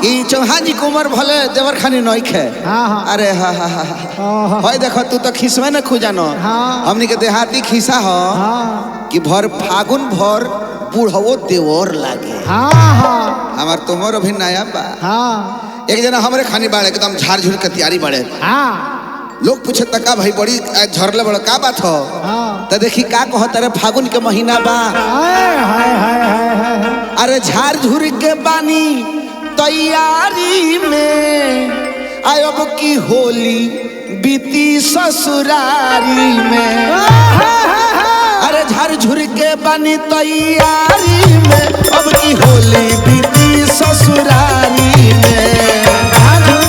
कि चौहान जी कुमार भले देवर खानी नई खे। अरे हा हा हा भाई देखो तू तो खिसवे न खुजानो हमनी के देहाती खिसा हो कि भर फागुन भर बूढ़ो देवर लागे। हमार तुमर अभी नया बा। एक जना हमरे खानी बाड़े एकदम झाड़ झुड़ के तैयारी बाड़े। लोग पूछे तका भाई बड़ी झरले बड़ा का बात हो तो देखी का कहो तेरे फागुन के महीना बा। अरे झाड़ झुड़ के बानी तैयारी में आयब की होली बीती ससुरारी में। अरे झाड़ झुड़ के बानी तैयारी में अब की होली बीती ससुरारी में।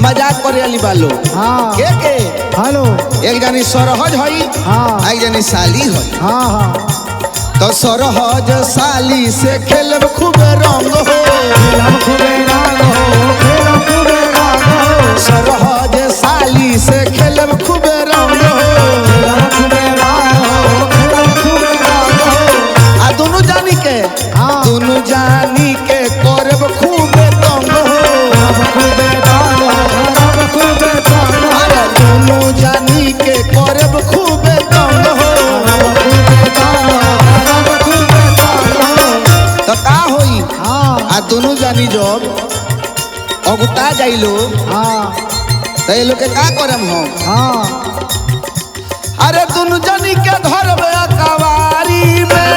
मजाक करे वाली बालो के हेलो एक जानी सरहज हई एक जानी साली हई। तो सरहज साली से खेलब खूब रंग हो सरहज साली से खेलब खूब रंग हो आ दोनों जानी के करब खूब तंग हो। दोनों जानी के करब खूब तंग हो तो का होई आ दोनों जानी जब अगुता जाइलो तो ये लोग के का करम हम। अरे दोनों जानी के धरब कवारी में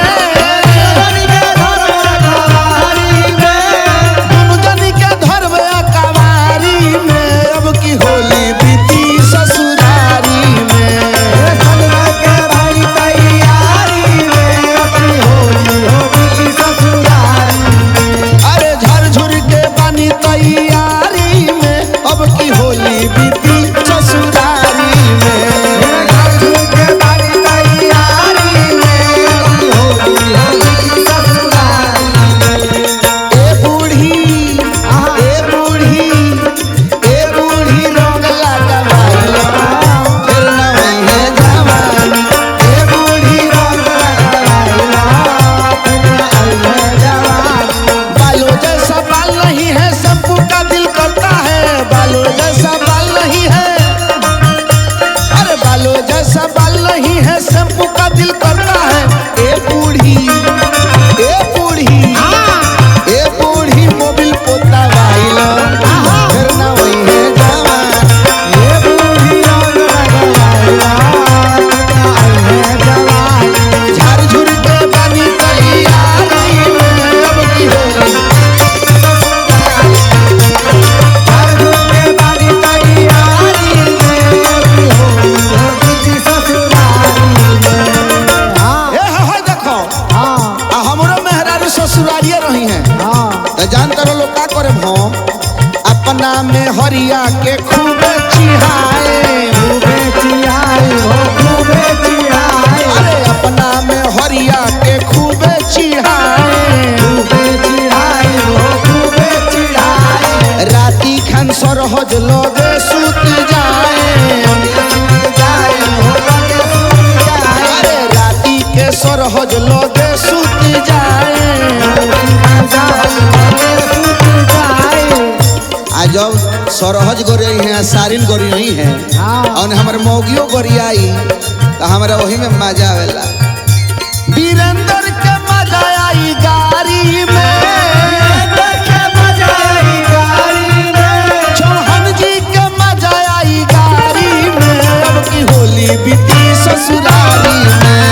ससुरारिये रही हैं तो जानते रहो लोग का करे हम अपना में हरिया के खूबे चिढ़ाए अरे अपना में हरिया के खूबे चिढ़ाए राती खान सरहज लोगे सुत जाए अरे राती के सरहज लोगे सुत जाए जब सरहज गोरी है सारिन गोरी नहीं है और हमारे मौगियों गोरी आई तो हमारा वही में मजा आवेला वीरेंद्र के मजा आई गाड़ी में चौहान जी के मजा आई गाड़ी में अब की होली बीती ससुरारी में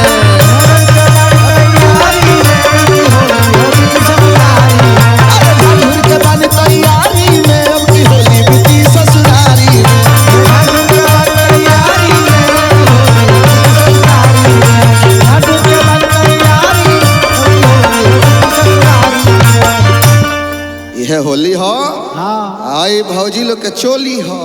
होली हो आई भौजी लोग के चोली हो।